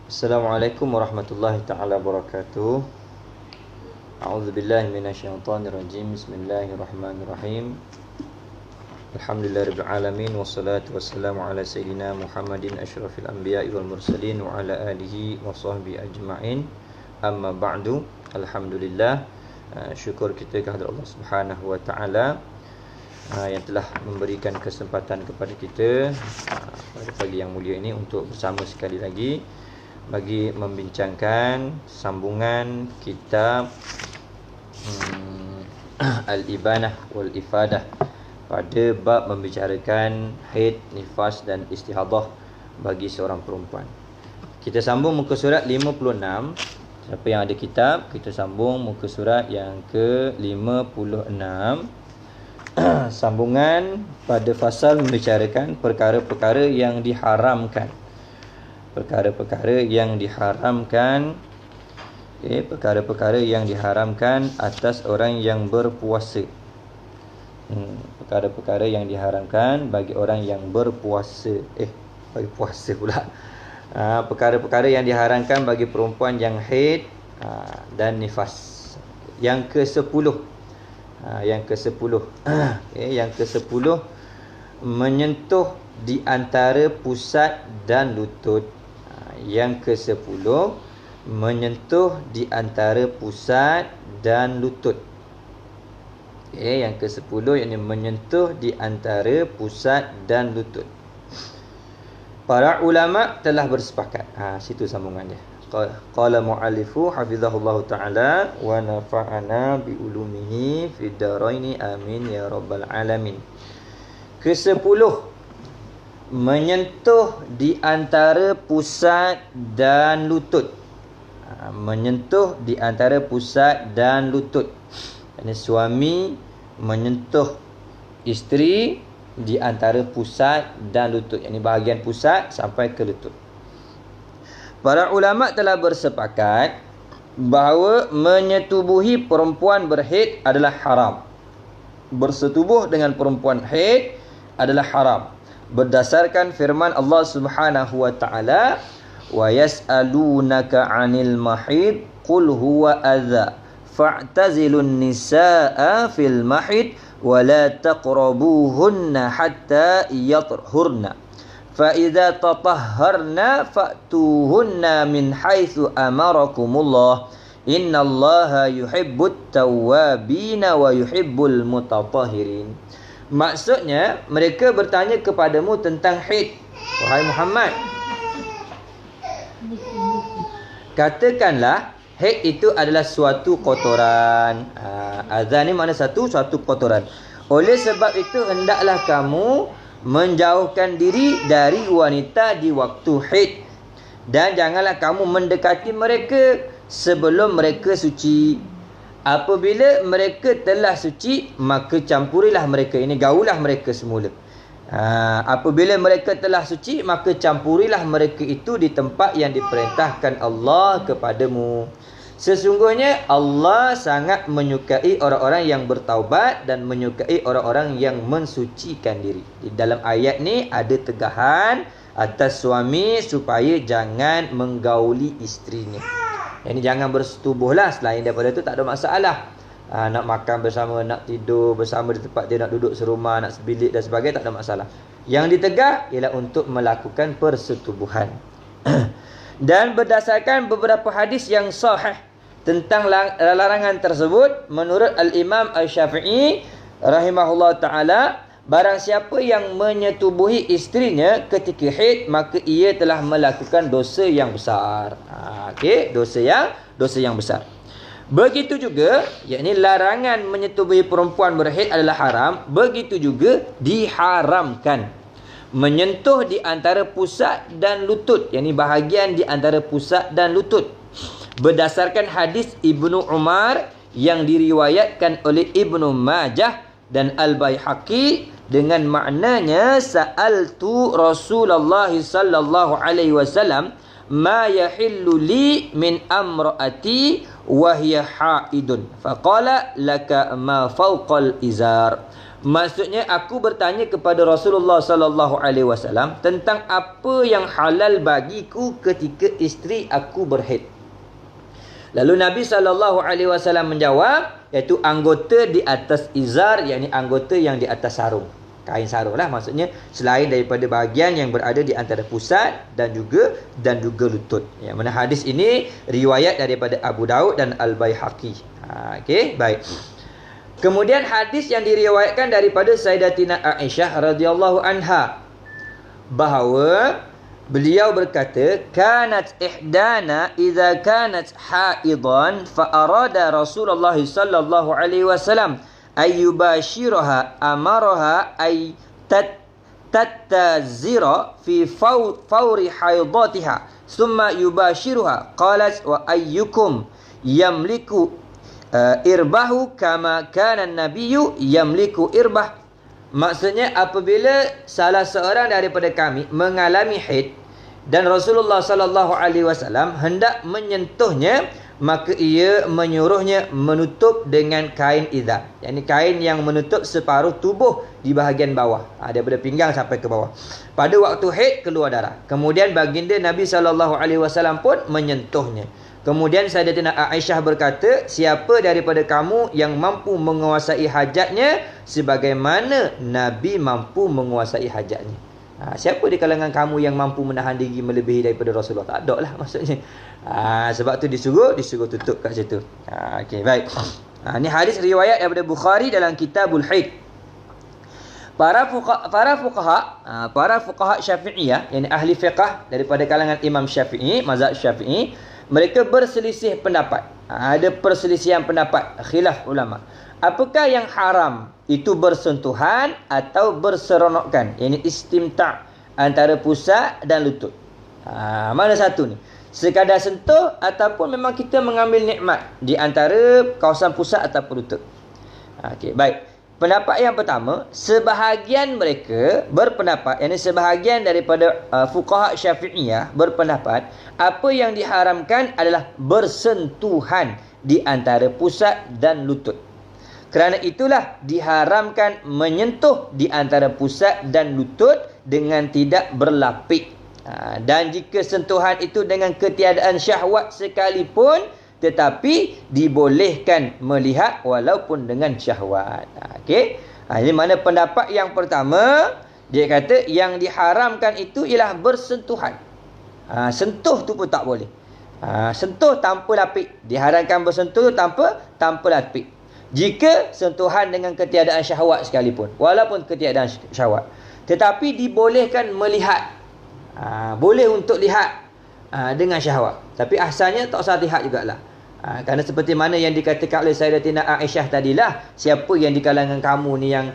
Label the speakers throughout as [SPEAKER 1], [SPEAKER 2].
[SPEAKER 1] Assalamualaikum warahmatullahi taala wabarakatuh. A'udzubillahi minasyaitonirrajim. Bismillahirrahmanirrahim. Alhamdulillahirabbil alamin wassalatu wassalamu ala sayidina Muhammadin asyrafil anbiya'i wal mursalin wa ala alihi wa sahbihi ajma'in. Amma ba'du. Alhamdulillah, syukur kita kehadrat Allah Subhanahu wa taala yang telah memberikan kesempatan kepada kita pada pagi yang mulia ini untuk bersama sekali lagi bagi membincangkan sambungan kitab Al-Ibanah wal Ifadah pada bab membicarakan haid, nifas dan istihadah bagi seorang perempuan. Kita sambung muka surat 56. Siapa yang ada kitab, kita sambung muka surat yang ke-56. Sambungan pada fasal membicarakan perkara-perkara yang diharamkan. Perkara-perkara yang diharamkan, perkara-perkara yang diharamkan atas orang yang berpuasa. Perkara-perkara yang diharamkan bagi orang yang berpuasa. Bagi puasa pula. Perkara-perkara yang diharamkan bagi perempuan yang haid dan nifas. Yang ke-10. Yang ke-10 menyentuh di antara pusat dan lutut. Yang ke-10 menyentuh di antara pusat dan lutut. Yang ke-10 yakni menyentuh di antara pusat dan lutut. Para ulama telah bersepakat. Situ sambungan dia. Qala mu'allifu hafizahullahu ta'ala wa nafa'ana bi ulumihi fid daraini amin ya rabbal alamin. Ke-10 menyentuh di antara pusat dan lutut. Menyentuh di antara pusat dan lutut. Ini suami menyentuh isteri di antara pusat dan lutut. Ini bahagian pusat sampai ke lutut. Para ulama telah bersepakat bahawa menyetubuhi perempuan berhaid adalah haram. Bersetubuh dengan perempuan haid adalah haram. Berdasarkan firman Allah Subhanahu wa taala, wa yas'alunaka 'anil mahid qul huwa adza fa'tazilun nisaa fil mahid wa la taqrabuhunna hatta yathurna fa idza tatahharna fa'tuhunna min haitsu amarakumullah innallaha yuhibbut tawwabina wa yuhibbul mutatahhirin. Maksudnya, mereka bertanya kepadamu tentang haid, wahai Muhammad. Katakanlah, haid itu adalah suatu kotoran. Azan ni makna suatu kotoran. Oleh sebab itu, hendaklah kamu menjauhkan diri dari wanita di waktu haid. Dan janganlah kamu mendekati mereka sebelum mereka suci. Apabila mereka telah suci, maka campurilah mereka. Ini gaulah mereka semula. Apabila mereka telah suci, maka campurilah mereka itu di tempat yang diperintahkan Allah kepadamu. Sesungguhnya Allah sangat menyukai orang-orang yang bertaubat dan menyukai orang-orang yang mensucikan diri. Di dalam ayat ni ada tegahan atas suami supaya jangan menggauli isterinya. Ini jangan bersetubuhlah. Selain daripada itu tak ada masalah. Nak makan bersama, nak tidur bersama di tempat dia, nak duduk serumah, nak sebilik dan sebagainya, tak ada masalah. Yang ditegak ialah untuk melakukan persetubuhan. Dan berdasarkan beberapa hadis yang sahih tentang larangan tersebut, menurut Al-Imam Al-Syafi'i rahimahullah ta'ala, barang siapa yang menyetubuhi isterinya ketika haid, maka ia telah melakukan dosa yang besar. Dosa yang besar. Begitu juga, yakni larangan menyetubuhi perempuan berhaid adalah haram. Begitu juga diharamkan menyentuh di antara pusat dan lutut, yakni bahagian di antara pusat dan lutut. Berdasarkan hadis Ibnu Umar yang diriwayatkan oleh Ibnu Majah dan Al-Baihaqi dengan maknanya, sa'altu Rasulullah sallallahu alaihi wasallam ma yahillu li min amraati wa hiya haidun faqala laka ma fawqal izar Maksudnya aku bertanya kepada Rasulullah sallallahu alaihi wasallam tentang apa yang halal bagiku ketika isteri aku berhaid. Lalu Nabi sallallahu alaihi wasallam menjawab, iaitu anggota di atas izar, yakni anggota yang di atas sarung. Kain sarung lah maksudnya, selain daripada bahagian yang berada di antara pusat dan juga lutut. Yang mana hadis ini riwayat daripada Abu Daud dan Al-Baihaqi. Okey, baik. Kemudian hadis yang diriwayatkan daripada Sayyidatina Aisyah radhiyallahu anha, bahawa beliau berkata, kanat ihdana idza kanat haidan fa arada Rasulullah sallallahu alaihi wasallam ay yubashiraha amaraha ay tattazira fi fawri haidatiha thumma yubashiruha. Qalat wa ayyukum yamliku irbahu kama kana nabiyyu yamliku irbah. Maksudnya apabila salah seorang daripada kami mengalami haid dan Rasulullah sallallahu alaihi wasallam hendak menyentuhnya, maka ia menyuruhnya menutup dengan kain izar, yakni kain yang menutup separuh tubuh di bahagian bawah, daripada pinggang sampai ke bawah. Pada waktu haid keluar darah. Kemudian baginda Nabi sallallahu alaihi wasallam pun menyentuhnya. Kemudian Sayyidatina Aisyah berkata, siapa daripada kamu yang mampu menguasai hajatnya sebagaimana Nabi mampu menguasai hajatnya? Siapa di kalangan kamu yang mampu menahan diri melebihi daripada Rasulullah? Tak ada lah maksudnya. Sebab tu disuruh tutup kat situ. Okey, baik. Ini hadis riwayat daripada Bukhari dalam Kitabul Haid. Para fuqaha Syafi'iyah, yakni ahli fiqh daripada kalangan Imam Syafi'i, mazhab Syafi'i, mereka berselisih pendapat. Ada perselisihan pendapat, khilaf ulama. Apakah yang haram? Itu bersentuhan atau berseronokkan, yakni istimta' antara pusat dan lutut. Mana satu ni? Sekadar sentuh ataupun memang kita mengambil nikmat di antara kawasan pusat ataupun lutut. Okey, baik. Pendapat yang pertama, sebahagian mereka berpendapat, yakni sebahagian daripada fuqaha Syafi'iyah berpendapat, apa yang diharamkan adalah bersentuhan di antara pusat dan lutut. Kerana itulah diharamkan menyentuh di antara pusat dan lutut dengan tidak berlapik. Dan jika sentuhan itu dengan ketiadaan syahwat sekalipun, tetapi dibolehkan melihat walaupun dengan syahwat. Okey. Ini mana pendapat yang pertama, dia kata yang diharamkan itu ialah bersentuhan. Sentuh tu pun tak boleh. Sentuh tanpa lapik. Diharamkan bersentuh tanpa lapik. Jika sentuhan dengan ketiadaan syahwat sekalipun, walaupun ketiadaan syahwat, tetapi dibolehkan melihat. Boleh untuk lihat dengan syahwat, tapi asalnya tak usah lihat jugalah. Kerana seperti mana yang dikatakan oleh Sayyidatina Aisyah tadilah, siapa yang di kalangan kamu ni yang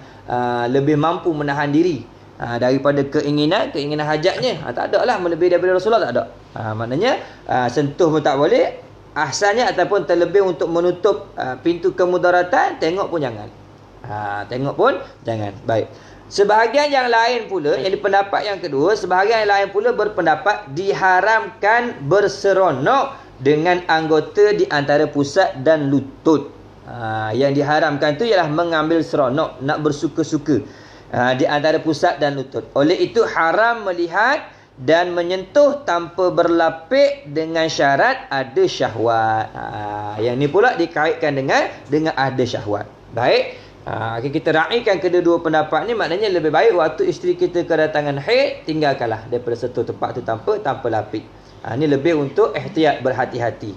[SPEAKER 1] lebih mampu menahan diri daripada keinginan hajatnya? Tak ada lah melebihi daripada Rasulullah, tak ada. Maknanya sentuh pun tak boleh asalnya, ataupun terlebih untuk menutup pintu kemudaratan, tengok pun jangan. Tengok pun jangan. Baik. Sebahagian yang lain pula, yang di pendapat yang kedua, sebahagian yang lain pula berpendapat diharamkan berseronok dengan anggota di antara pusat dan lutut. Yang diharamkan itu ialah mengambil seronok, nak bersuka-suka di antara pusat dan lutut. Oleh itu haram melihat dan menyentuh tanpa berlapik dengan syarat ada syahwat. Yang ni pula dikaitkan dengan ada syahwat. Baik. Kita raikan kedua-dua pendapat ni, maknanya lebih baik waktu isteri kita kedatangan haid, tinggalkanlah daripada sentuh tempat tu tanpa lapik. Ini lebih untuk ihtiyat, berhati-hati.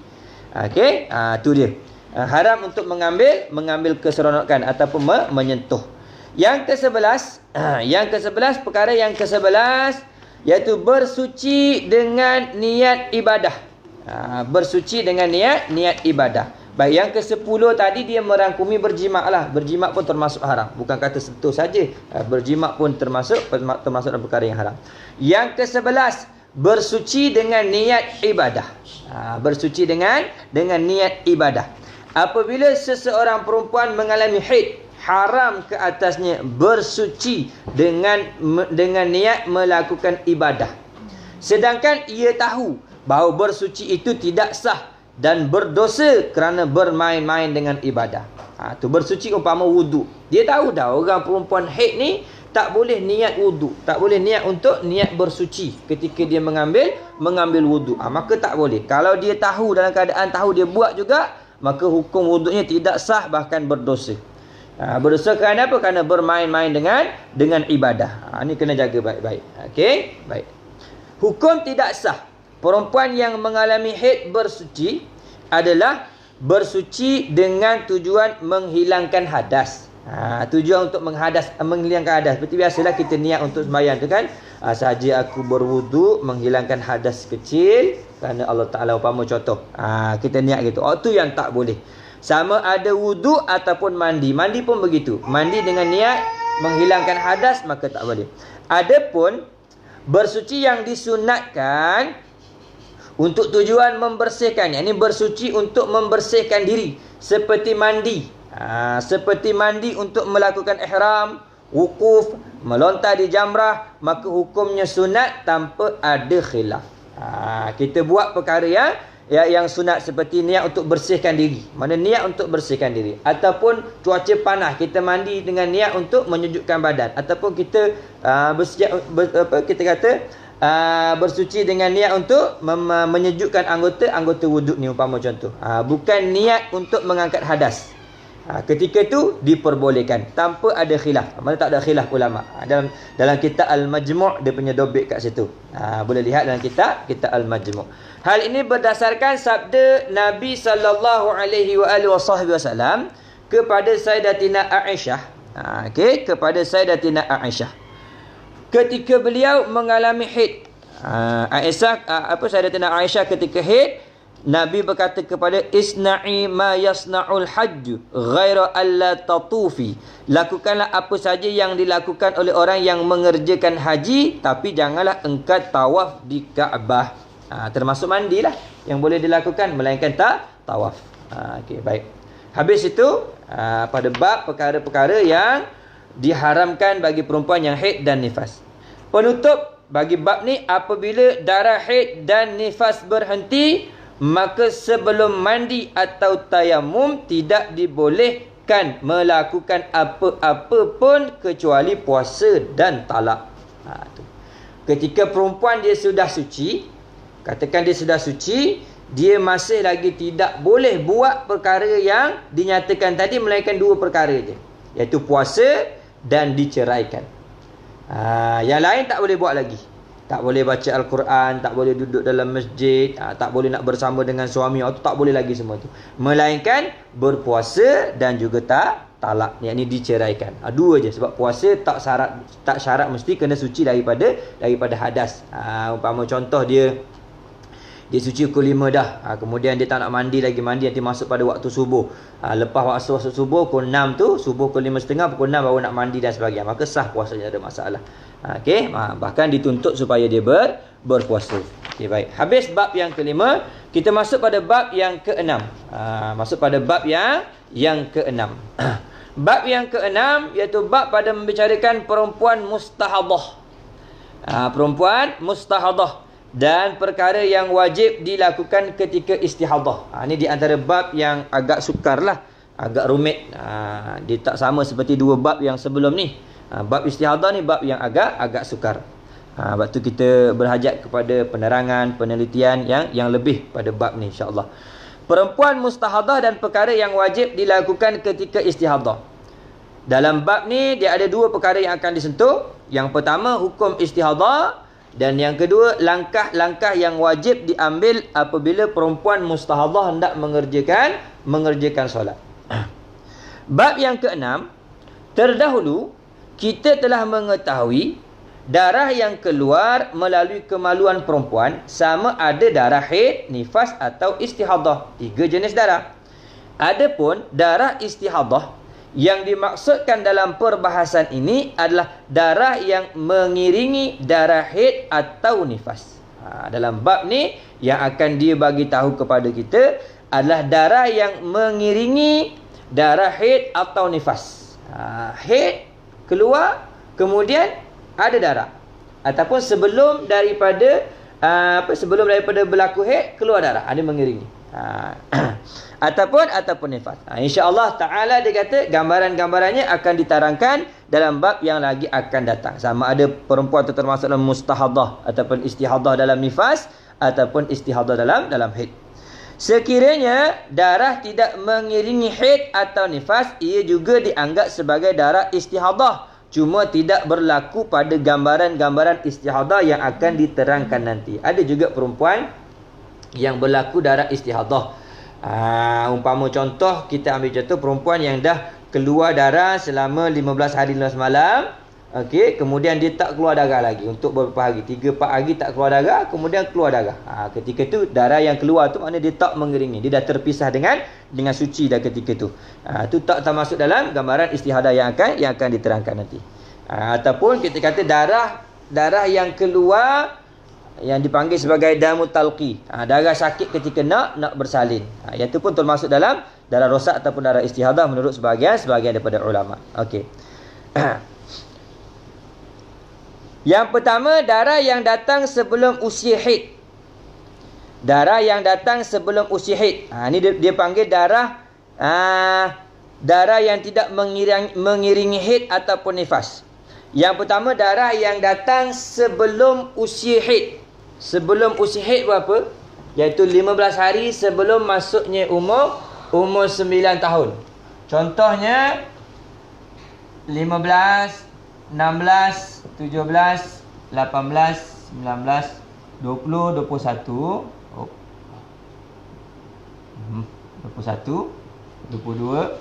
[SPEAKER 1] Okey, tu dia. Haram untuk mengambil keseronokan ataupun menyentuh. Yang ke-11, perkara yang ke-11 iaitu bersuci dengan niat ibadah. Bersuci dengan niat ibadah. Baik, yang ke-10 tadi dia merangkumi berjimak lah. Berjimak pun termasuk haram. Bukan kata sentuh saja. Berjimak pun termasuk dalam perkara yang haram. Yang ke-11, bersuci dengan niat ibadah. Bersuci dengan niat ibadah. Apabila seseorang perempuan mengalami haid, haram ke atasnya bersuci dengan niat melakukan ibadah. Sedangkan ia tahu bahawa bersuci itu tidak sah dan berdosa kerana bermain-main dengan ibadah. Tu bersuci umpama wudu. Dia tahu dah orang perempuan haid ni tak boleh niat wudu, tak boleh niat untuk niat bersuci ketika dia mengambil wudu. Maka tak boleh. Kalau dia tahu dalam keadaan tahu dia buat juga, maka hukum wudunya tidak sah, bahkan berdosa. Berdosa kerana apa? Kerana bermain-main dengan ibadah. Ini kena jaga baik-baik. Okey, baik. Hukum tidak sah perempuan yang mengalami haid bersuci adalah bersuci dengan tujuan menghilangkan hadas. Tujuan untuk menghilangkan hadas. Seperti biasalah kita niat untuk sembahyang tu kan. Sahaja aku berwudu menghilangkan hadas kecil kerana Allah Ta'ala, umpama contoh. Kita niat gitu. Tu yang tak boleh. Sama ada wudu ataupun mandi. Mandi pun begitu. Mandi dengan niat menghilangkan hadas, maka tak boleh. Adapun bersuci yang disunatkan untuk tujuan membersihkan, yakni bersuci untuk membersihkan diri, seperti mandi. Seperti mandi untuk melakukan ihram, wukuf, melontar di jamrah, maka hukumnya sunat tanpa ada khilaf. Kita buat perkara yang sunat seperti niat untuk bersihkan diri. Mana niat untuk bersihkan diri. Ataupun cuaca panas, kita mandi dengan niat untuk menyejukkan badan. Ataupun kita bersuci dengan niat untuk menyejukkan anggota wuduk ni, umpama contoh. Bukan niat untuk mengangkat hadas. Ketika itu diperbolehkan tanpa ada khilaf. Mana tak ada khilaf ulama. Dalam kitab Al-Majmu' dia punya dobit kat situ. Boleh lihat dalam kitab Al-Majmu'. Hal ini berdasarkan sabda Nabi sallallahu alaihi wasallam kepada Sayyidatina Aisyah. Kepada Sayyidatina Aisyah. Ketika beliau mengalami haid. Sayyidatina Aisyah ketika haid, Nabi berkata kepada isna'i ma yasna'ul hajj ghaira alla tatufi. Lakukanlah apa saja yang dilakukan oleh orang yang mengerjakan haji, tapi janganlah engkau tawaf di Kaabah. Termasuk mandilah yang boleh dilakukan, melainkan tawaf. Okey, baik. Habis itu pada bab perkara-perkara yang diharamkan bagi perempuan yang haid dan nifas. Penutup bagi bab ni, apabila darah haid dan nifas berhenti, maka sebelum mandi atau tayamum tidak dibolehkan melakukan apa-apa pun kecuali puasa dan talak. Ketika perempuan dia sudah suci, katakan dia sudah suci, dia masih lagi tidak boleh buat perkara yang dinyatakan tadi, melainkan dua perkara je, iaitu puasa dan diceraikan. Yang lain tak boleh buat lagi. Tak boleh baca Al-Quran, tak boleh duduk dalam masjid, tak boleh nak bersama dengan suami, itu tak boleh lagi semua tu. Melainkan berpuasa dan juga talak, yakni diceraikan. Dua je, sebab puasa tak syarat mesti kena suci daripada hadas. Umpama contoh dia suci pukul 5 dah. Kemudian dia tak nak mandi lagi, nanti masuk pada waktu subuh. Lepas waktu subuh pukul 6 tu, subuh pukul 5.30, pukul 6 baru nak mandi dan sebagainya. Maka sah puasanya, ada masalah. Bahkan dituntut supaya dia berpuasa. Okey, baik. Habis bab yang kelima, kita masuk pada bab yang keenam. Bab yang keenam iaitu bab pada membicarakan perempuan mustahadah. Perempuan mustahadah dan perkara yang wajib dilakukan ketika istihadah. Ini di antara bab yang agak sukar lah, agak rumit. Dia tak sama seperti dua bab yang sebelum ni. Bab istihadah ni bab yang agak sukar. Sebab tu kita berhajat kepada penerangan, penelitian yang lebih pada bab ni, insya-Allah. Perempuan mustahadah dan perkara yang wajib dilakukan ketika istihadah. Dalam bab ni dia ada dua perkara yang akan disentuh. Yang pertama, hukum istihadah, dan yang kedua, langkah-langkah yang wajib diambil apabila perempuan mustahadah hendak mengerjakan solat. Bab yang keenam, terdahulu kita telah mengetahui darah yang keluar melalui kemaluan perempuan sama ada darah haid, nifas atau istihadah. 3 jenis darah. Adapun darah istihadah yang dimaksudkan dalam perbahasan ini adalah darah yang mengiringi darah haid atau nifas. Dalam bab ni yang akan dia bagi tahu kepada kita adalah darah yang mengiringi darah haid atau nifas. Haid keluar, kemudian ada darah, ataupun sebelum daripada berlaku haid keluar darah, ada mengiringi. ataupun nifas. InsyaAllah ta'ala dia kata gambaran-gambarannya akan diterangkan dalam bab yang lagi akan datang. Sama ada perempuan itu termasuk dalam mustahadah ataupun istihadah dalam nifas ataupun istihadah dalam haid. Sekiranya darah tidak mengiringi haid atau nifas, ia juga dianggap sebagai darah istihadah. Cuma tidak berlaku pada gambaran-gambaran istihadah yang akan diterangkan nanti. Ada juga perempuan yang berlaku darah istihadah. Umpama contoh, kita ambil contoh perempuan yang dah keluar darah selama 15 hari 15 malam. Okey, kemudian dia tak keluar darah lagi untuk beberapa hari, 3-4 hari tak keluar darah, kemudian keluar darah. Ketika tu darah yang keluar tu maknanya dia tak mengeringi, dia dah terpisah dengan suci dah ketika tu. Tu tak termasuk dalam gambaran istihadah yang akan diterangkan nanti. Ataupun kita kata darah yang keluar yang dipanggil sebagai damu talqi, darah sakit ketika nak bersalin. Yang tu pun termasuk dalam darah rosak ataupun darah istihadah menurut sebahagian daripada ulama. Okey. Yang pertama, darah yang datang sebelum usia haid. Darah yang datang sebelum usia haid. Ni dia panggil darah yang tidak mengiringi haid ataupun nifas. Yang pertama, darah yang datang sebelum usia haid. Sebelum usia haid berapa? Iaitu 15 hari sebelum masuknya umur 9 tahun. Contohnya 15, 16, 17, 18, 19, 20, 21, 22.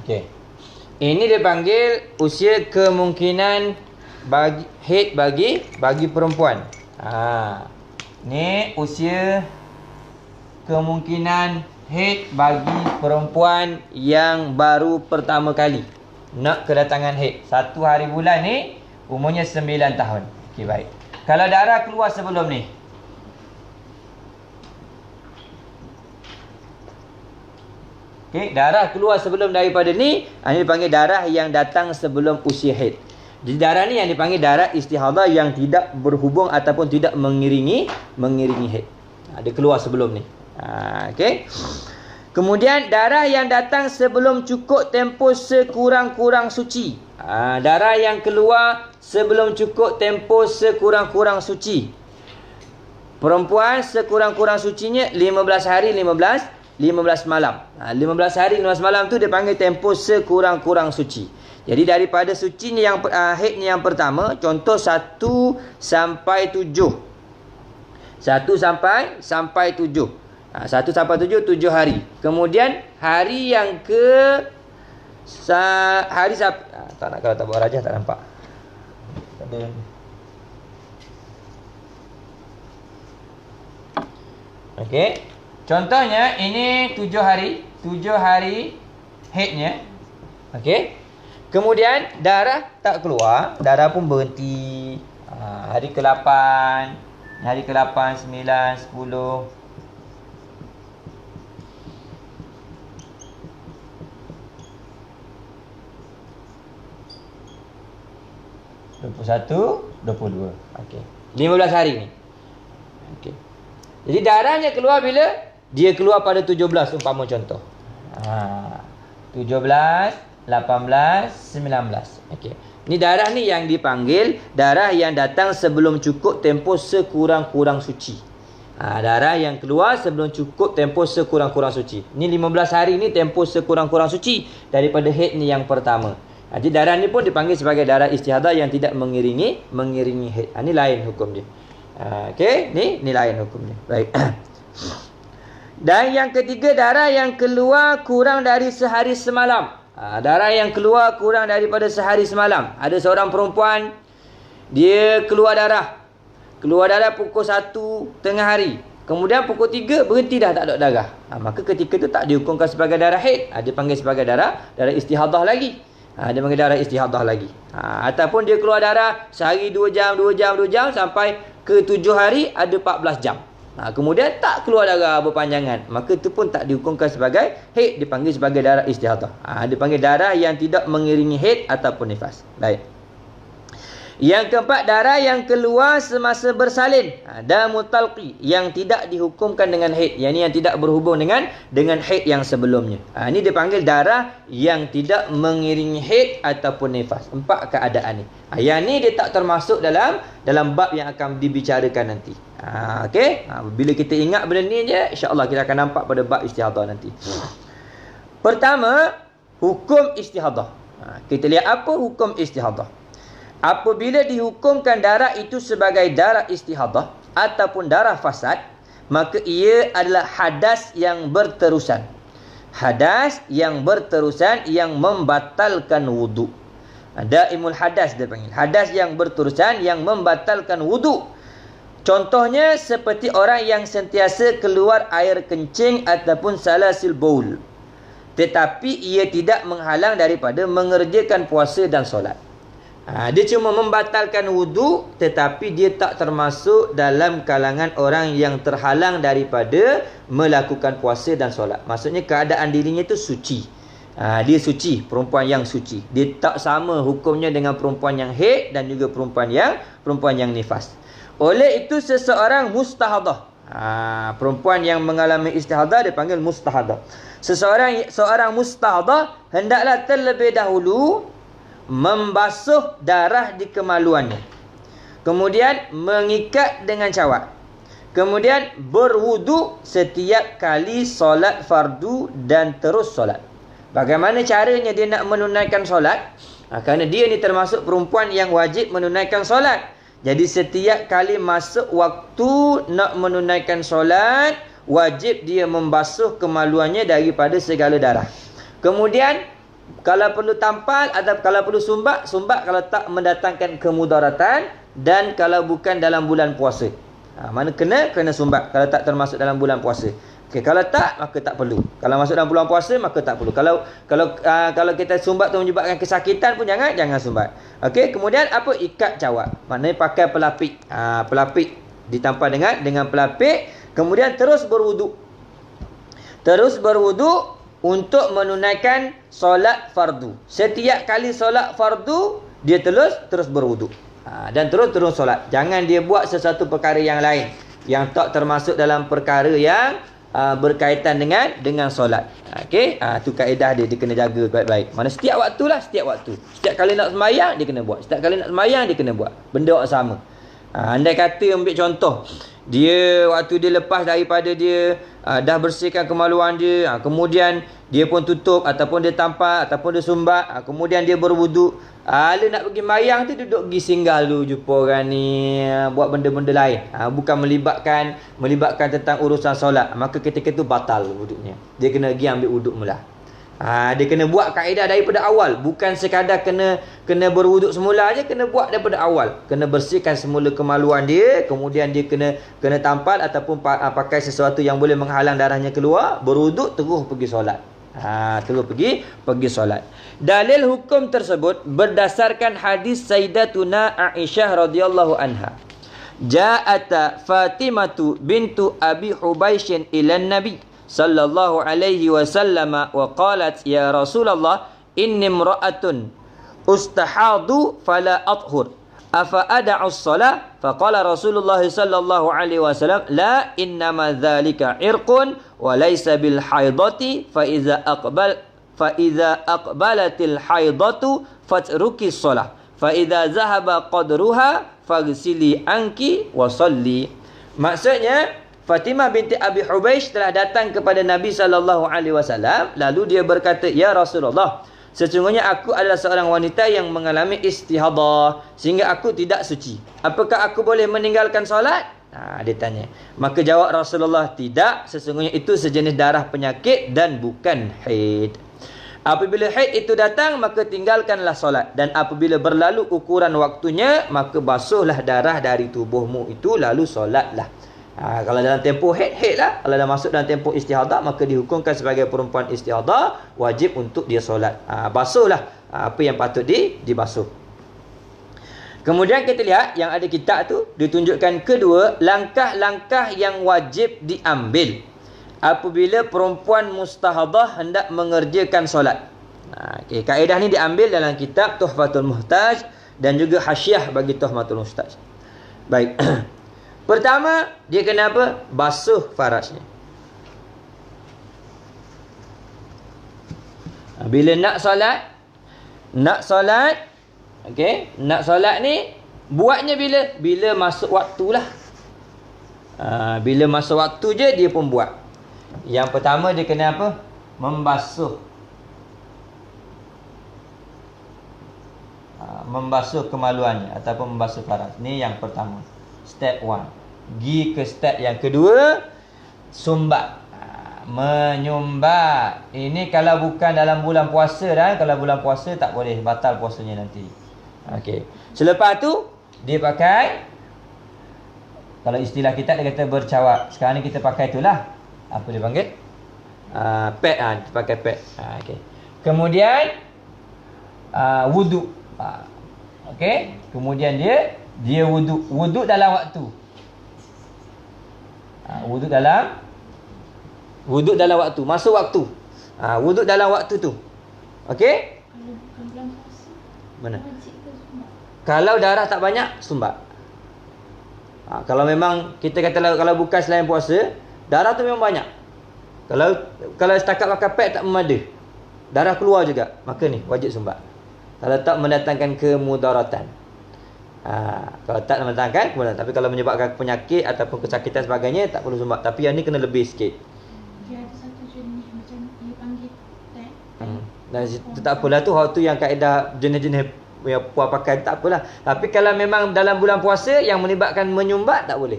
[SPEAKER 1] Okey. Ini dipanggil usia kemungkinan haid bagi perempuan. Ni usia kemungkinan haid bagi perempuan yang baru pertama kali nak kedatangan haid. 1 hari bulan ni umurnya 9 tahun. Okey, baik. Kalau darah keluar sebelum ni, darah keluar sebelum daripada ni, ini dipanggil darah yang datang sebelum usia haid. Jadi darah ni yang dipanggil darah istihadah yang tidak berhubung ataupun tidak mengiringi haid. Dia keluar sebelum ni. Okey. Kemudian darah yang datang sebelum cukup tempoh sekurang-kurang suci. Darah yang keluar sebelum cukup tempoh sekurang-kurang suci. Perempuan sekurang-kurang sucinya 15 hari 15 malam. 15 hari 15 malam tu dia panggil tempoh sekurang-kurang suci. Jadi daripada suci ni yang haid ni yang pertama, contoh 1 sampai 7. 1 sampai 7. 1 sampai 7 hari. Kemudian hari yang ke tak nak, kalau tak buat rajah tak nampak. Tak ada. Okey. Contohnya ini 7 hari haidnya. Okey. Kemudian darah tak keluar, darah pun berhenti. Hari ke-8, hari ke-8, 9, 10. 21, 22. Okey. 15 hari ni. Okey. Jadi darahnya keluar bila? Dia keluar pada 17 umpama contoh. 17, 18, 19. Okey. Ni darah ni yang dipanggil darah yang datang sebelum cukup tempoh sekurang-kurang suci. Darah yang keluar sebelum cukup tempoh sekurang-kurang suci. Ni 15 hari ni tempoh sekurang-kurang suci daripada haid ni yang pertama. Jadi darah ni pun dipanggil sebagai darah istihadah yang tidak mengiringi haid. Ni lain hukum dia. Okey, ni lain hukum dia. Baik. Dan yang ketiga, darah yang keluar kurang dari sehari semalam. Darah yang keluar kurang daripada sehari semalam. Ada seorang perempuan, dia keluar darah pukul 1 tengah hari. Kemudian pukul 3 berhenti dah, tak ada darah. Maka ketika tu tak dihukumkan sebagai darah haid. Dia panggil sebagai darah istihadah lagi. Dia panggil darah istihadah lagi. Ataupun dia keluar darah sehari 2 jam sampai ke 7 hari ada 14 jam. Kemudian tak keluar darah berpanjangan, maka itu pun tak dihukumkan sebagai haid, dipanggil sebagai darah istihadah. Dipanggil darah yang tidak mengiringi haid ataupun nifas. Baik. Yang keempat, darah yang keluar semasa bersalin, damu talqi, yang tidak dihukumkan dengan haid, yang tidak berhubung dengan haid yang sebelumnya. Ini dipanggil darah yang tidak mengiringi haid ataupun nifas. 4 keadaan ni. Yang ni dia tak termasuk dalam bab yang akan dibicarakan nanti. Okey. Bila kita ingat benda ni je, insya-Allah kita akan nampak pada bab istihadah nanti. Pertama, hukum istihadah. Kita lihat apa hukum istihadah. Apabila dihukumkan darah itu sebagai darah istihadah ataupun darah fasad, maka ia adalah hadas yang berterusan. Hadas yang berterusan yang membatalkan wudu. Daimul hadas dia panggil. Hadas yang berterusan yang membatalkan wudu. Contohnya seperti orang yang sentiasa keluar air kencing ataupun salasil baul, tetapi ia tidak menghalang daripada mengerjakan puasa dan solat. Dia cuma membatalkan wudu, tetapi dia tak termasuk dalam kalangan orang yang terhalang daripada melakukan puasa dan solat. Maksudnya keadaan dirinya itu suci. Dia suci, perempuan yang suci. Dia tak sama hukumnya dengan perempuan yang haid dan juga perempuan yang nifas. Oleh itu seseorang mustahadah. Perempuan yang mengalami istihadah dipanggil mustahadah. Seorang mustahadah hendaklah terlebih dahulu membasuh darah di kemaluannya, kemudian mengikat dengan cawat, kemudian berwudu setiap kali solat fardu dan terus solat. Bagaimana caranya dia nak menunaikan solat? Kerana dia ni termasuk perempuan yang wajib menunaikan solat. Jadi setiap kali masuk waktu nak menunaikan solat, wajib dia membasuh kemaluannya daripada segala darah. Kemudian kalau perlu tampal atau kalau perlu sumbat kalau tak mendatangkan kemudaratan, dan kalau bukan dalam bulan puasa. Mana kena sumbat kalau tak termasuk dalam bulan puasa. Okey, kalau tak maka tak perlu. Kalau masuk dalam bulan puasa maka tak perlu. Kalau kita sumbat tu menyebabkan kesakitan pun jangan sumbat. Okey, kemudian apa? Ikat cawat. Maknanya pakai pelapik. Pelapik ditampal dengan pelapik, kemudian terus berwuduk. Untuk menunaikan solat fardu. Setiap kali solat fardu, dia terus berwuduk. Dan terus solat. Jangan dia buat sesuatu perkara yang lain yang tak termasuk dalam perkara yang berkaitan dengan solat. Okey, tu kaedah dia kena jaga baik-baik. Mana setiap waktu. Setiap kali nak sembahyang dia kena buat. Setiap kali nak sembahyang dia kena buat. Benda yang sama. Andai kata ambil contoh, dia waktu dia lepas daripada dia dah bersihkan kemaluan dia, kemudian dia pun tutup ataupun dia tampal ataupun dia sumbat, kemudian dia berwuduk, dia nak pergi mayang tu duduk pergi singgah dulu jumpa orang ni, buat benda-benda lain, bukan melibatkan tentang urusan solat, maka ketika itu batal wuduknya. Dia kena pergi ambil wuduk mula. Dia kena buat kaedah daripada awal, bukan sekadar kena berwuduk semula aja, kena buat daripada awal. Kena bersihkan semula kemaluan dia, kemudian dia kena tampal ataupun pakai sesuatu yang boleh menghalang darahnya keluar, berwuduk terus pergi solat. Terus pergi solat. Dalil hukum tersebut berdasarkan hadis Sayyidatuna Aisyah radhiyallahu anha. Ja'at Fatimatu bintu Abi Hubaishin ila Nabi sallallahu alaihi wasallam wa qalat ya Rasulullah inni imra'atun ustahadu fala athhur afa ad'u as-salah faqala Rasulullah sallallahu alaihi wasallam la innama dhalika irqun wa laysa bil haidati fa iza aqbalatil haidatu fatruki as-salah fa iza zahaba qadruha faghsili anki wa salli. Maksudnya Fatimah binti Abi Hubaish telah datang kepada Nabi SAW. Lalu dia berkata, ya Rasulullah, sesungguhnya aku adalah seorang wanita yang mengalami istihadah sehingga aku tidak suci. Apakah aku boleh meninggalkan solat? Dia tanya. Maka jawab Rasulullah, tidak. Sesungguhnya itu sejenis darah penyakit dan bukan haid. Apabila haid itu datang, maka tinggalkanlah solat. Dan apabila berlalu ukuran waktunya, maka basuhlah darah dari tubuhmu itu, lalu solatlah. Kalau dalam tempoh haid lah. Kalau dah masuk dalam tempoh istihadah, maka dihukumkan sebagai perempuan istihadah, wajib untuk dia solat. Basuhlah apa yang patut dibasuh. Kemudian kita lihat yang ada kitab tu ditunjukkan kedua langkah-langkah yang wajib diambil apabila perempuan mustahadah hendak mengerjakan solat. Okey, kaedah ni diambil dalam kitab Tuhfatul Muhtaj dan juga hasyiah bagi Tuhfatul Muhtaj. Baik. Pertama, dia kena apa? Basuh farajnya. Bila nak solat, okey, nak solat ni buatnya bila masuk waktulah. Bila masuk waktu je dia pun buat. Yang pertama dia kena apa? Membasuh. Membasuh kemaluannya ataupun membasuh faraj. Ni yang pertama. Step 1. Gi ke step yang kedua, sumbat. Menyumbat. Ini kalau bukan dalam bulan puasa dah. Kalau bulan puasa tak boleh, batal puasanya nanti. Okey. Selepas tu dia pakai, kalau istilah kita dia kata bercawap. Sekarang ni kita pakai itulah. Apa dia panggil? Pad. Kita pakai pad. Okey. Kemudian wuduk. Okey. Kemudian dia wuduk. Wuduk dalam waktu. Wuduk dalam waktu. Masuk waktu. Wuduk dalam waktu tu. Okey? Mana? Kalau darah tak banyak, sumbat. Kalau memang kita kata kalau bukan selain puasa, darah tu memang banyak. Kalau setakat pakai pad tak memada, darah keluar juga, maka ni wajib sumbat. Kalau tak mendatangkan kemudaratan. Kalau tak mendatangkan kemudaratan. Tapi kalau menyebabkan penyakit ataupun kesakitan sebagainya, tak perlu sumbat. Tapi yang ni kena lebih sikit.
[SPEAKER 2] Dia ada satu jenis macam dia panggil tag.
[SPEAKER 1] Dan itu tak apalah tu. Waktu yang kaedah jenis-jenis yang puan pakai tak apalah. Tapi kalau memang dalam bulan puasa yang melibatkan menyumbat, tak boleh.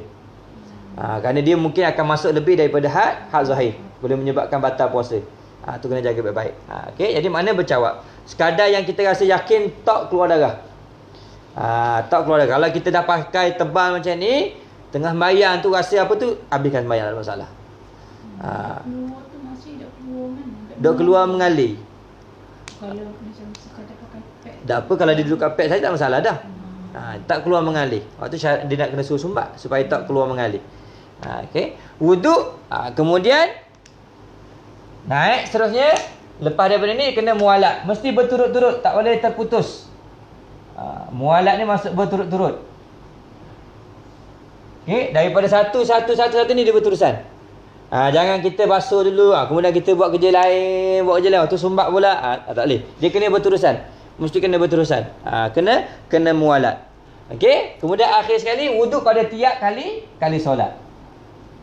[SPEAKER 1] Kerana dia mungkin akan masuk lebih daripada had zahir. Boleh menyebabkan batal puasa. Tu kena jaga baik-baik. Okey, jadi mana bercawap. Sekadar yang kita rasa yakin tak keluar darah. Tak keluar darah. Kalau kita dah pakai tebal macam ni, tengah sembahyang tu rasa apa tu, habiskan sembahyang, tak ada masalah.
[SPEAKER 2] Keluar tu maksudnya dah keluar mana?
[SPEAKER 1] Dok keluar mengalir.
[SPEAKER 2] Kalau macam sekadar pakai pad.
[SPEAKER 1] Tak apa, kalau dia duduk kat pad saja tak masalah dah. Tak keluar mengalir. Waktu dia nak kena suruh sumbat supaya tak keluar mengalir. Okey. Wuduk, kemudian naik seterusnya. Lepas daripada ni kena mualat. Mesti berturut-turut, tak boleh terputus. Mualat ni maksud berturut-turut. Okey, daripada satu ni dia berterusan. Jangan kita basuh dulu, kemudian kita buat kerja lain, waktu sumbat pula. Tak boleh. Dia kena berterusan. Mesti kena berterusan. Kena mualat. Okey, kemudian akhir sekali wuduk pada tiap kali solat.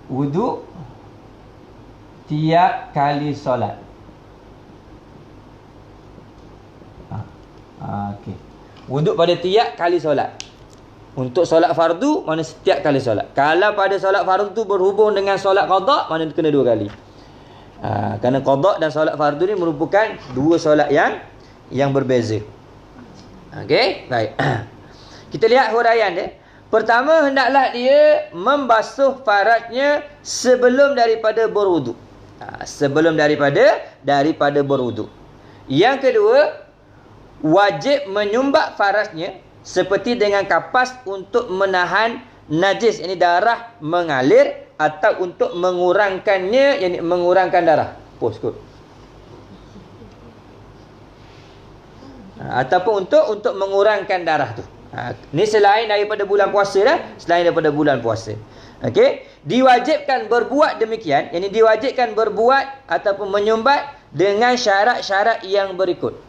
[SPEAKER 1] Wuduk tiap kali solat. Okey. Wuduk pada tiap kali solat. Untuk solat fardu, mana setiap kali solat. Kalau pada solat fardu tu berhubung dengan solat qada, mana kena 2 kali. Kerana qada dan solat fardu ni merupakan 2 solat yang berbeza. Okey, baik. Kita lihat huraian dia. Pertama, hendaklah dia membasuh farajnya sebelum daripada berwuduk. Sebelum daripada berwuduk. Yang kedua, wajib menyumbat farajnya seperti dengan kapas untuk menahan najis, ini darah mengalir, atau untuk mengurangkannya, yakni mengurangkan darah. Kot. Ataupun untuk mengurangkan darah tu. Ni selain daripada bulan puasa dah, selain daripada bulan puasa. Okey, diwajibkan berbuat demikian, yakni diwajibkan berbuat ataupun menyumbat dengan syarat-syarat yang berikut.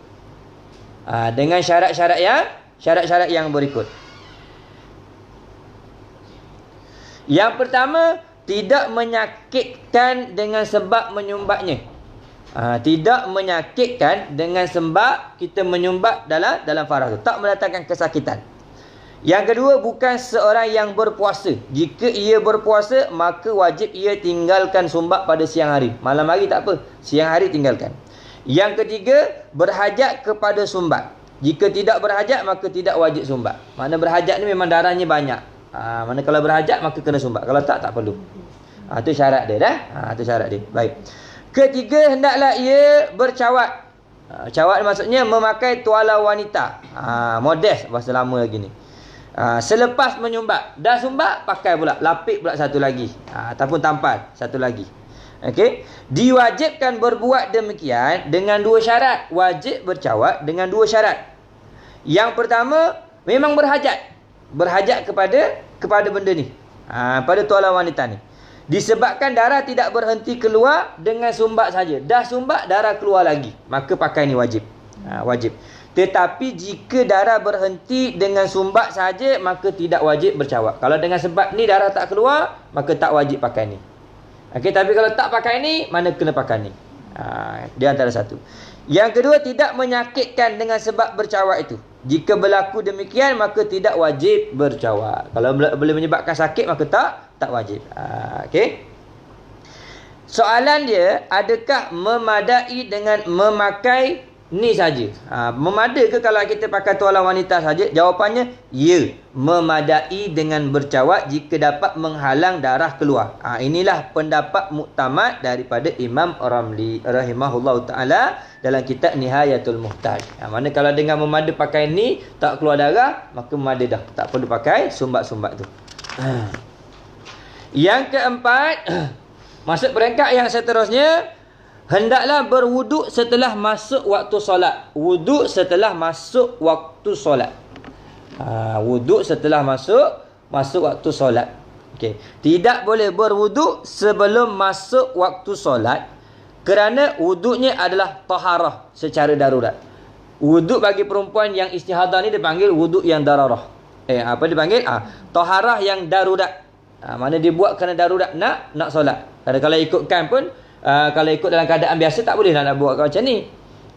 [SPEAKER 1] Dengan syarat-syarat yang berikut. Yang pertama, tidak menyakitkan dengan sebab menyumbatnya. Tidak menyakitkan dengan sebab kita menyumbat dalam farah tu, tak mendatangkan kesakitan. Yang kedua, bukan seorang yang berpuasa. Jika ia berpuasa, maka wajib ia tinggalkan sumbat pada siang hari. Malam hari tak apa, siang hari tinggalkan. Yang ketiga, berhajat kepada sumbat. Jika tidak berhajat, maka tidak wajib sumbat. Mana berhajat ni memang darahnya banyak. Mana kalau berhajat, maka kena sumbat. Kalau tak perlu. Itu syarat dia dah. Itu syarat dia. Baik. Ketiga, hendaklah ia bercawat. Cawat maksudnya memakai tuala wanita. Modest bahasa lama lagi ni. Selepas menyumbat, dah sumbat pakai pula, lapik pula satu lagi, ataupun tampal satu lagi. Okey, diwajibkan berbuat demikian dengan dua syarat. Wajib bercawat dengan dua syarat. Yang pertama, memang berhajat kepada benda ni, pada tuala wanita ni. Disebabkan darah tidak berhenti keluar dengan sumbat saja. Dah sumbat darah keluar lagi, maka pakai ni wajib. Wajib. Tetapi jika darah berhenti dengan sumbat saja, maka tidak wajib bercawat. Kalau dengan sebab ni darah tak keluar, maka tak wajib pakai ni. Okey, tapi kalau tak pakai ni, mana kena pakai ni. Dia antara satu. Yang kedua, tidak menyakitkan dengan sebab bercawat itu. Jika berlaku demikian, maka tidak wajib bercawat. Kalau boleh menyebabkan sakit, maka tak wajib. Okey. Soalan dia, adakah memadai dengan memakai ni saja? Memada ke kalau kita pakai tuala wanita saja? Jawapannya, ya. Memadai dengan bercawat jika dapat menghalang darah keluar. Inilah pendapat muktamad daripada Imam Ramli rahimahullah ta'ala dalam kitab Nihayatul Muhtaj. Mana kalau dengan memada pakai ni tak keluar darah, maka memada dah, tak perlu pakai sumbat-sumbat tu. Yang keempat, masuk peringkat yang seterusnya, hendaklah berwuduk setelah masuk waktu solat. Wuduk setelah masuk waktu solat. Wuduk setelah masuk waktu solat. Okey. Tidak boleh berwuduk sebelum masuk waktu solat, kerana wuduknya adalah taharah secara darurat. Wuduk bagi perempuan yang istihadah ni dipanggil wuduk yang dararah. Apa dipanggil? Taharah yang darurat. Mana dia buat kerana darurat nak solat. Kalau ikutkan pun, kalau ikut dalam keadaan biasa tak boleh nak buat macam ni.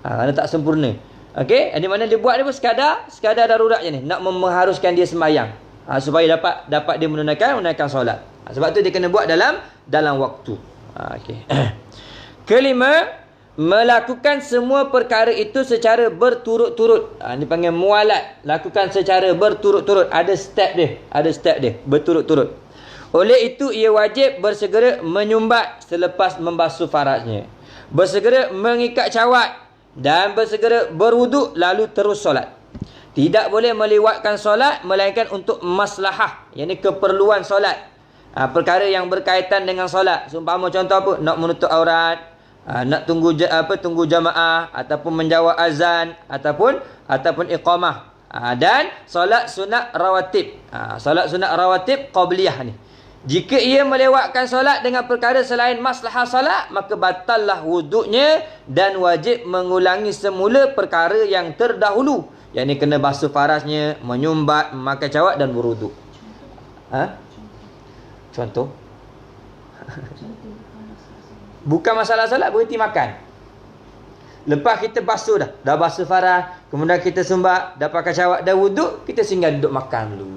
[SPEAKER 1] Kerana tak sempurna. Okey, di mana dia buat ni pun sekadar darurat je ni, nak mengharuskan dia sembahyang, supaya dapat dia menunaikan solat. Sebab tu dia kena buat dalam waktu. Okey. Kelima, melakukan semua perkara itu secara berturut-turut. Ini panggil mualat. Lakukan secara berturut-turut. Ada step dia, berturut-turut. Oleh itu ia wajib bersegera menyumbat selepas membasuh farajnya, bersegera mengikat cawat, dan bersegera berwuduk lalu terus solat. Tidak boleh melewatkan solat melainkan untuk maslahah, yakni keperluan solat. Perkara yang berkaitan dengan solat, seumpama contoh apa, nak menutup aurat, nak tunggu jamaah, ataupun menjawab azan, ataupun iqamah, dan solat sunat rawatib. Solat sunat rawatib qabliyah ni, jika ia melewatkan solat dengan perkara selain maslahah solat, maka batallah wuduknya dan wajib mengulangi semula perkara yang terdahulu, yakni kena basuh farasnya, menyumbat, memakai cawat dan berwuduk. Contoh? Bukan masalah solat, berhenti makan. Lepas kita basuh dah basuh faras, kemudian kita sumbat, dah pakai cawat, dah wuduk, kita singgah duduk makan dulu.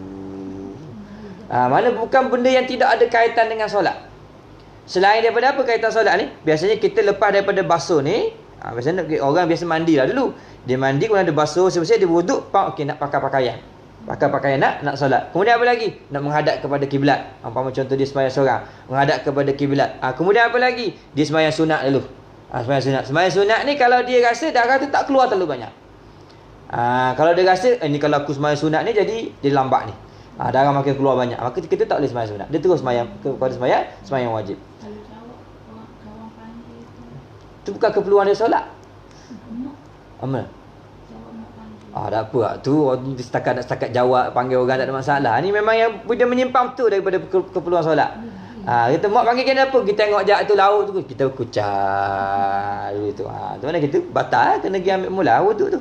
[SPEAKER 1] Mana bukan benda yang tidak ada kaitan dengan solat. Selain daripada apa kaitan solat ni? Biasanya kita lepas daripada basuh ni, biasanya orang biasa mandi lah dulu. Dia mandi, kemudian dia basuh selesai, dia wuduk, okey, nak pakai pakaian. Pakai pakaian nak solat. Kemudian apa lagi? Nak menghadap kepada kiblat. Umpama contoh dia sembahyang seorang, menghadap kepada kiblat. Kemudian apa lagi? Dia sembahyang sunat dulu. Sembahyang sunat ni kalau dia rasa darah tu tak keluar terlalu banyak. Kalau dia rasa ni kalau aku sembahyang sunat ni jadi dia lambat ni, darah makin keluar banyak, maka kita tak boleh sembahyang sunat. Dia terus sembahyang kepada sembahyang wajib.
[SPEAKER 2] Kalau jawab kawan panggil
[SPEAKER 1] Itu bukan keperluan dia solat. Amal.
[SPEAKER 2] Jawab nak panggil.
[SPEAKER 1] Tak apa lah. Tu setakat jawab, panggil orang tak ada masalah. Ni memang yang dia menyimpang tu daripada keperluan solat. Kita mak panggil kena apa? Kita tengok jap tu laut tu, kita kucar dulu tu. Tu mana kita batal, kena pergi ambil mula wuduk tu.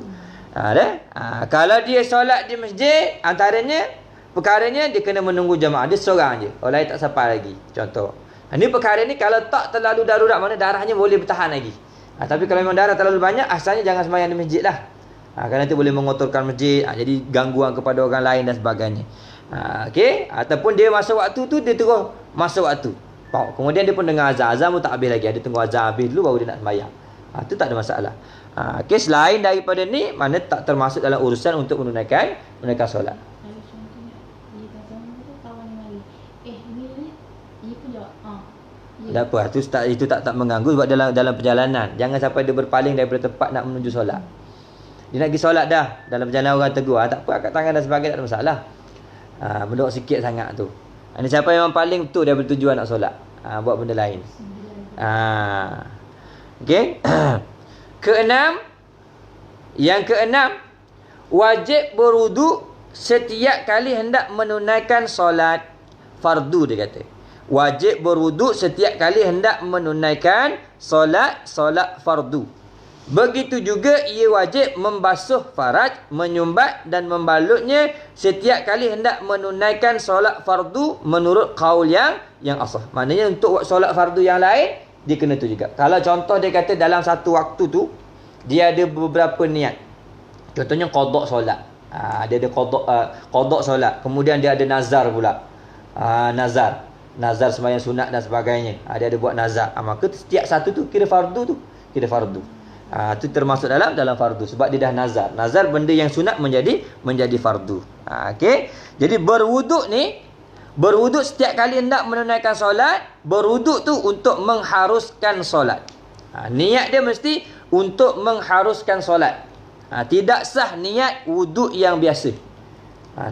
[SPEAKER 1] Kalau dia solat di masjid, antaranya perkaranya dia kena menunggu jamaah. Dia seorang je, orang lain tak sampai lagi. Contoh. Ini perkara ni kalau tak terlalu darurat, mana darahnya boleh bertahan lagi. Tapi kalau memang darah terlalu banyak, asalnya jangan sembahyang di masjid lah. Kerana itu boleh mengotorkan masjid, jadi gangguan kepada orang lain dan sebagainya. Okey, ataupun dia masa waktu tu dia terus masuk waktu. Kemudian dia pun dengar azan, azan pun tak habis lagi. Dia tunggu azan habis dulu baru dia nak sembahyang. Itu tak ada masalah. Okey, selain daripada ni, mana tak termasuk dalam urusan untuk menunaikan solat.
[SPEAKER 2] Kalau contohnya dia kata tu kawan yang mari. Ni dia pun jawab.
[SPEAKER 1] Tak apa, itu tak mengganggu sebab dalam perjalanan. Jangan sampai dia berpaling daripada tempat nak menuju solat. Dia nak pergi solat dah, dalam perjalanan orang tegur, tak apa, angkat tangan dan sebagainya, tak ada masalah. Mendok sikit sangat tu. Ini siapa yang paling betul dia bertujuan nak solat. Buat benda lain. Okey. Yang keenam, wajib berwuduk setiap kali hendak menunaikan solat fardu, dia kata. Wajib berwuduk setiap kali hendak menunaikan solat fardu. Begitu juga ia wajib membasuh faraj, menyumbat dan membalutnya setiap kali hendak menunaikan solat fardu menurut qaul yang asah. Maknanya untuk solat fardu yang lain dia kena tu juga. Kalau contoh dia kata dalam satu waktu tu dia ada beberapa niat. Contohnya qada solat. Dia ada qada solat. Kemudian dia ada nazar pula. Nazar sembahyang sunat dan sebagainya. Dia ada buat nazar. Maka setiap satu tu kira fardu tu. Kira fardu. Itu termasuk dalam fardu sebab dia dah nazar. Nazar benda yang sunat menjadi fardu. Okey. Jadi berwuduk setiap kali hendak menunaikan solat, berwuduk tu untuk mengharuskan solat. Niat dia mesti untuk mengharuskan solat. Tidak sah niat wuduk yang biasa.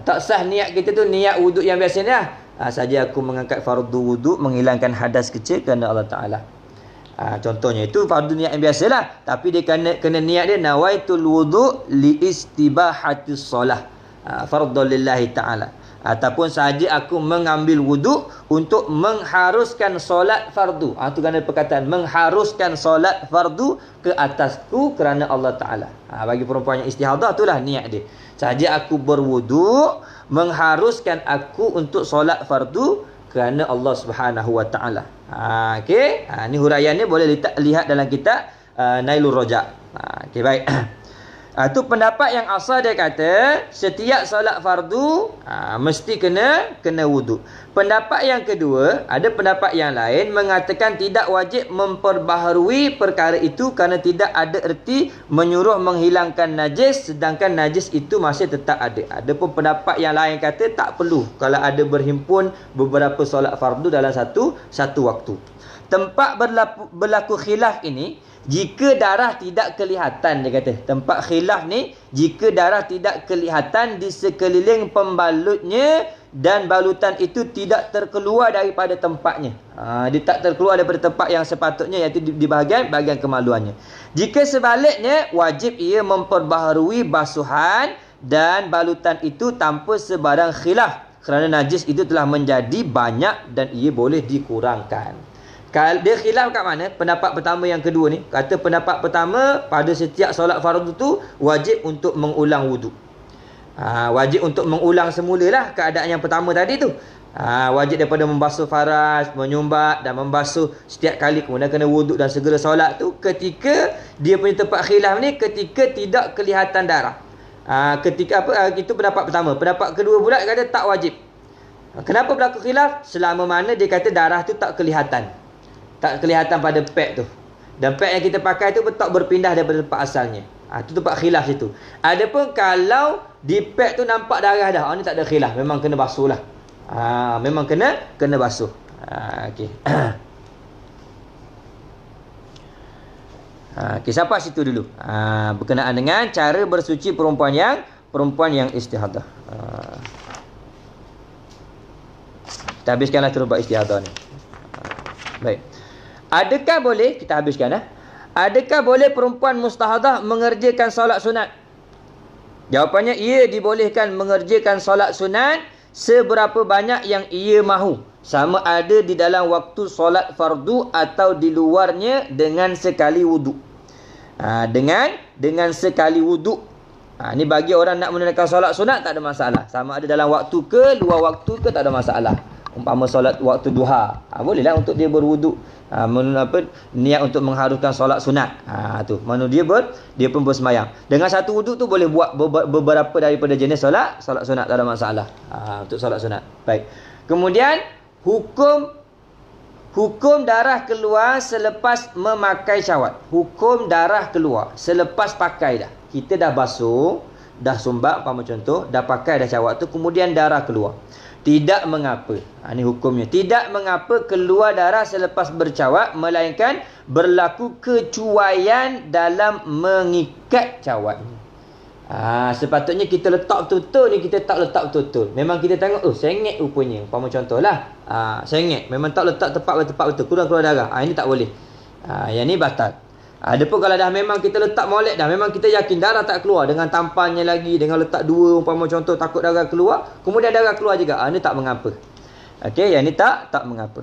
[SPEAKER 1] Tak sah niat kita tu niat wuduk yang biasa ni lah. Saja aku mengangkat fardu wuduk, menghilangkan hadas kecil kerana Allah Ta'ala. Contohnya itu fardu niat yang biasalah, tapi dia kena niat dia nawaitul wudu li istibahatis solah, fardhu lillahi taala, ataupun sahaja aku mengambil wudu untuk mengharuskan solat fardu. Itu kerana perkataan mengharuskan solat fardu ke atasku kerana Allah Taala. Bagi perempuan yang istihadah itulah niat dia. Sahaja aku berwudu mengharuskan aku untuk solat fardu kerana Allah Subhanahu wa taala. Okey. Ni huraian ni boleh lihat dalam kitab Nailur Raja. Okey, baik. Itu pendapat yang asal, dia kata setiap solat fardu mesti kena wudu. Pendapat yang kedua, ada pendapat yang lain mengatakan tidak wajib memperbaharui perkara itu kerana tidak ada erti menyuruh menghilangkan najis sedangkan najis itu masih tetap ada. Ada pun pendapat yang lain kata tak perlu kalau ada berhimpun beberapa solat fardu dalam satu waktu. Tempat berlaku khilaf ini jika darah tidak kelihatan, dia kata. Tempat khilaf ni, jika darah tidak kelihatan di sekeliling pembalutnya dan balutan itu tidak terkeluar daripada tempatnya. Dia tak terkeluar daripada tempat yang sepatutnya, iaitu di bahagian kemaluannya. Jika sebaliknya, wajib ia memperbaharui basuhan dan balutan itu tanpa sebarang khilaf. Kerana najis itu telah menjadi banyak dan ia boleh dikurangkan. Dia khilaf kat mana? Pendapat pertama yang kedua ni. Kata pendapat pertama, pada setiap solat fardu tu wajib untuk mengulang wuduk. Wajib untuk mengulang semulalah keadaan yang pertama tadi tu. Wajib daripada membasuh faras, menyumbat dan membasuh setiap kali, kemudian kena wuduk dan segera solat tu ketika dia punya tempat khilaf ni ketika tidak kelihatan darah. Ketika apa? Itu pendapat pertama. Pendapat kedua pula kata tak wajib. Kenapa berlaku khilaf? Selama mana dia kata darah tu tak kelihatan. Tak kelihatan pada pad tu. Dan pad yang kita pakai tu tak berpindah daripada tempat asalnya. Itu tempat khilaf situ. Adapun kalau di pad tu nampak darah dah, ni tak ada khilaf, memang kena basuh lah. Memang kena basuh. Okey. Okey, sampai situ dulu. Berkenaan dengan cara bersuci perempuan yang istihadah. Kita habiskanlah terus buat istihadah ni. Baik. Adakah boleh, kita habiskan adakah boleh perempuan mustahadah mengerjakan solat sunat? Jawapannya, ia dibolehkan mengerjakan solat sunat seberapa banyak yang ia mahu, sama ada di dalam waktu solat fardu atau di luarnya dengan sekali wuduk. Dengan sekali wuduk. Ni bagi orang nak menunaikan solat sunat tak ada masalah. Sama ada dalam waktu ke luar waktu ke tak ada masalah. Umpama solat waktu duha, bolehlah untuk dia berwuduk. Niat untuk mengharuskan solat sunat. Tu mana dia pun bersemayang. Dengan satu wuduk tu boleh buat beberapa daripada jenis solat sunat, tak ada masalah. Untuk solat sunat. Baik. Kemudian hukum darah keluar selepas memakai syahwat. Hukum darah keluar selepas pakai dah. Kita dah basuh, dah sumbat umpama contoh, dah pakai dah syahwat tu, kemudian darah keluar. Tidak mengapa. Ini hukumnya. Tidak mengapa keluar darah selepas bercawat, melainkan berlaku kecuaian dalam mengikat cawat. Sepatutnya kita letak betul-betul ni, kita tak letak betul-betul. Memang kita tengok, sengit rupanya. Umpama contohlah, sengit. Memang tak letak tepat betul. Keluar darah. Ini tak boleh. Yang ni batal. Adapun kalau dah memang kita letak molek dah, memang kita yakin darah tak keluar, dengan tampannya lagi, dengan letak dua, umpama contoh takut darah keluar, kemudian darah keluar juga. Ini tak mengapa. Okey, yang ni tak mengapa.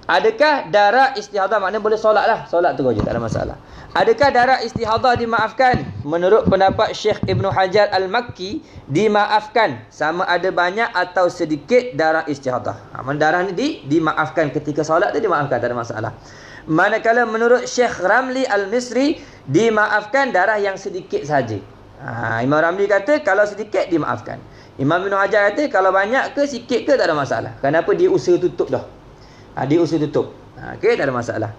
[SPEAKER 1] Adakah darah istihadah, maknanya boleh solat lah. Solat terus je, tak ada masalah. Adakah darah istihadah dimaafkan? Menurut pendapat Syekh Ibn Hajar Al-Makki, dimaafkan. Sama ada banyak atau sedikit darah istihadah. Darah ni dimaafkan ketika solat tu, dimaafkan, tak ada masalah. Manakala menurut Syekh Ramli Al-Misri, dimaafkan darah yang sedikit saja. Imam Ramli kata kalau sedikit dimaafkan. Imam Ibn Hajar kata kalau banyak ke sikit ke tak ada masalah. Kenapa? Dia usaha tutup dah. Dia usaha tutup. Okey, tak ada masalah.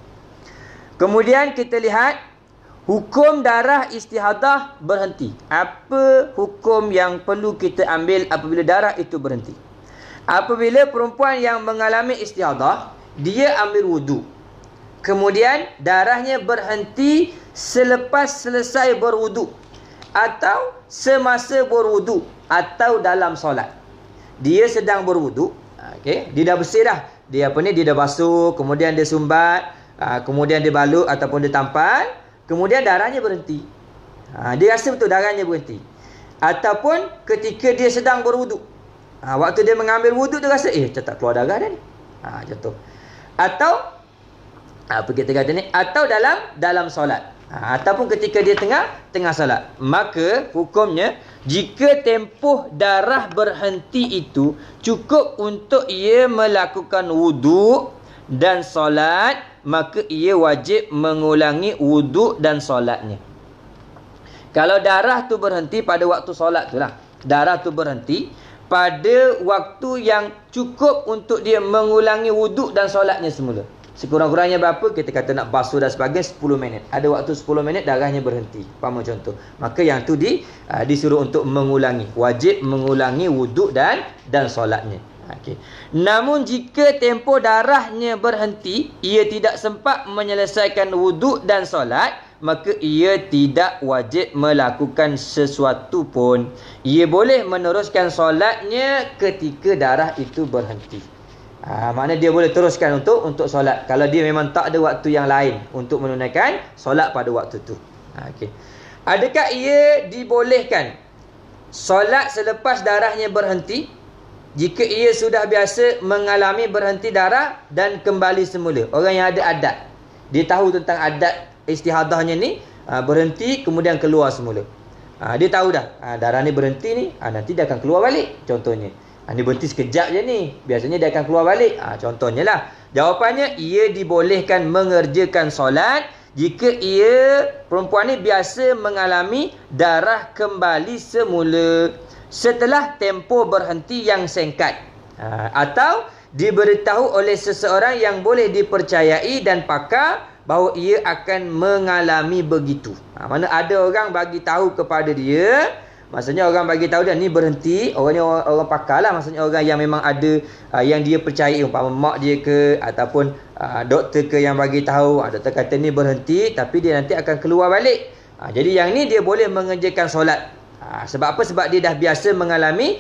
[SPEAKER 1] Kemudian kita lihat hukum darah istihadah berhenti. Apa hukum yang perlu kita ambil apabila darah itu berhenti? Apabila perempuan yang mengalami istihadah, dia ambil wudu. Kemudian darahnya berhenti selepas selesai berwudu, atau semasa berwudu, atau dalam solat. Dia sedang berwudu, okey, dia dah bersih dah. Dia dah basuh, kemudian dia sumbat, kemudian dia balut ataupun dia tampal, kemudian darahnya berhenti. Dia rasa betul darahnya berhenti. Ataupun ketika dia sedang berwudu, waktu dia mengambil wudu dia rasa tak keluar darah dah ni. Contoh. Atau apa kita kata ni, atau dalam solat. Ataupun ketika dia tengah solat. Maka hukumnya, jika tempoh darah berhenti itu cukup untuk ia melakukan wuduk dan solat, maka ia wajib mengulangi wuduk dan solatnya. Kalau darah tu berhenti pada waktu solat tu lah, darah tu berhenti pada waktu yang cukup untuk dia mengulangi wuduk dan solatnya semula. Sekurang-kurangnya berapa? Kita kata nak basuh dan sebagainya 10 minit. Ada waktu 10 minit darahnya berhenti. Faham contoh? Maka yang tu disuruh untuk mengulangi. Wajib mengulangi wuduk dan solatnya. Okay. Namun jika tempoh darahnya berhenti, ia tidak sempat menyelesaikan wuduk dan solat, maka ia tidak wajib melakukan sesuatu pun. Ia boleh meneruskan solatnya ketika darah itu berhenti. Maknanya dia boleh teruskan untuk solat kalau dia memang tak ada waktu yang lain untuk menunaikan solat pada waktu tu. Okay. Adakah ia dibolehkan solat selepas darahnya berhenti jika ia sudah biasa mengalami berhenti darah dan kembali semula? Orang yang ada adat, dia tahu tentang adat istihadahnya ni, berhenti kemudian keluar semula. Dia tahu dah darah ni berhenti ni, nanti dia akan keluar balik contohnya. Ini berhenti sekejap je ni, biasanya dia akan keluar balik. Contohnya lah. Jawapannya, ia dibolehkan mengerjakan solat jika perempuan ni biasa mengalami darah kembali semula setelah tempoh berhenti yang singkat, atau diberitahu oleh seseorang yang boleh dipercayai dan pakar bahawa ia akan mengalami begitu. Mana ada orang bagi tahu kepada dia, maksudnya orang bagi tahu dia ni berhenti, orang ni orang pakar lah, maksudnya orang yang memang ada yang dia percayai, umpama mak dia ke ataupun doktor ke yang bagi tahu, doktor kata ni berhenti tapi dia nanti akan keluar balik. Jadi yang ni dia boleh mengerjakan solat. Sebab apa? Sebab dia dah biasa mengalami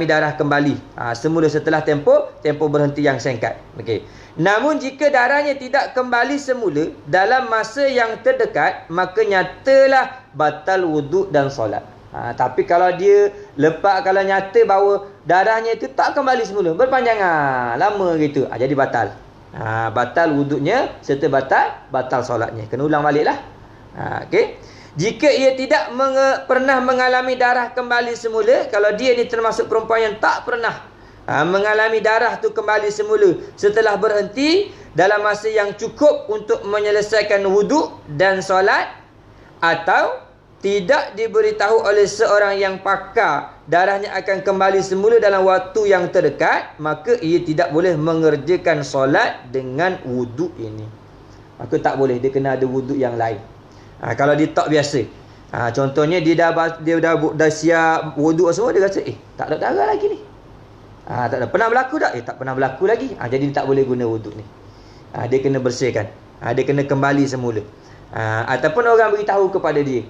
[SPEAKER 1] darah kembali semula setelah tempoh berhenti yang singkat. Okey. Namun jika darahnya tidak kembali semula dalam masa yang terdekat, maka nyatalah batal wuduk dan solat. Tapi kalau dia lepas, kalau nyata bahawa darahnya itu tak kembali semula, berpanjangan lama gitu, jadi batal. Batal wuduknya serta batal solatnya. Kena ulang baliklah. Okey. Jika ia tidak pernah mengalami darah kembali semula, kalau dia ni termasuk perempuan yang tak pernah mengalami darah tu kembali semula setelah berhenti dalam masa yang cukup untuk menyelesaikan wuduk dan solat, atau tidak diberitahu oleh seorang yang pakar darahnya akan kembali semula dalam waktu yang terdekat, maka ia tidak boleh mengerjakan solat dengan wuduk ini. Maka tak boleh, dia kena ada wuduk yang lain. Kalau dia tak biasa, contohnya dia dah siap wuduk semua, dia rasa tak ada darah lagi ni, tak ada, pernah berlaku tak? Tak pernah berlaku lagi. Jadi dia tak boleh guna wuduk ni. Dia kena bersihkan, dia kena kembali semula. Ataupun orang beritahu kepada dia,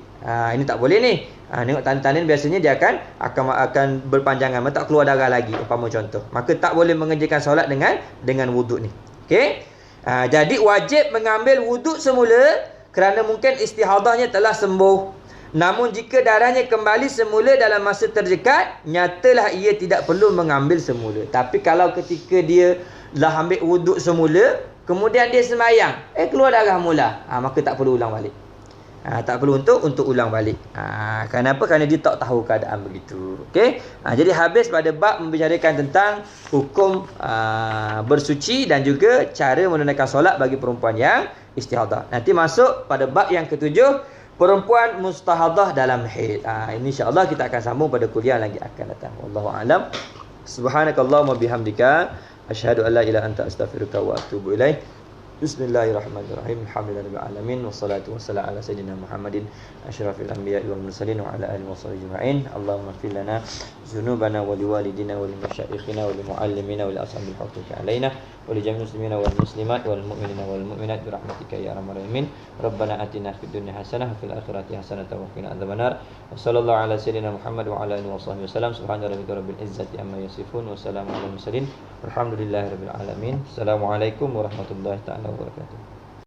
[SPEAKER 1] ini tak boleh ni, Tengok tanda-tanda ni biasanya dia akan berpanjangan, tak keluar darah lagi umpama contoh. Maka tak boleh mengerjakan solat dengan wuduk ni. Okey. Jadi wajib mengambil wuduk semula kerana mungkin istihadahnya telah sembuh. Namun jika darahnya kembali semula dalam masa terdekat, nyatalah ia tidak perlu mengambil semula. Tapi kalau ketika dia dah ambil wuduk semula, kemudian dia sembahyang, keluar darah mula, maka tak perlu ulang balik. Tak perlu untuk ulang balik. Kenapa? Kerana dia tak tahu keadaan begitu. Okey. Jadi habis pada bab membicarakan tentang hukum bersuci dan juga cara menunaikan solat bagi perempuan yang istihadah. Nanti masuk pada bab yang ketujuh, perempuan mustahadah dalam haid. Ini insya-Allah kita akan sambung pada kuliah lagi akan datang. Wallahu a'lam. Subhanakallahumma bihamdika asyhadu an la ilaha illa anta astaghfiruka wa atubu ilaik. Bismillahirrahmanirrahim. Alhamdulillahirabbil alamin wassalatu wassalamu ala sayyidina Muhammadin asyrafil anbiya'i wal mursalin wa ala alihi washabbihi ajma'in. Allahumma ighfir lana dzunubana wa liwalidina wa limasyayikhina wa limuallimina wa li ashabil huquqi alaina wa li jami'il muslimina wal muslimat wal mu'minina wal mu'minat bi rahmatika ya arhamar rahimin. Rabbana atina fid dunya hasanah wa fil akhirati hasanah wa qina adzabannar. Wa sallallahu ala sayyidina Muhammad wa ala alihi washabbihi wasallam. Subhana rabbika rabbil izzati amma yasifun wa salamun alal mursalin. Alhamdulillahirabbil alamin. Assalamualaikum warahmatullahi taala wabarakatuh.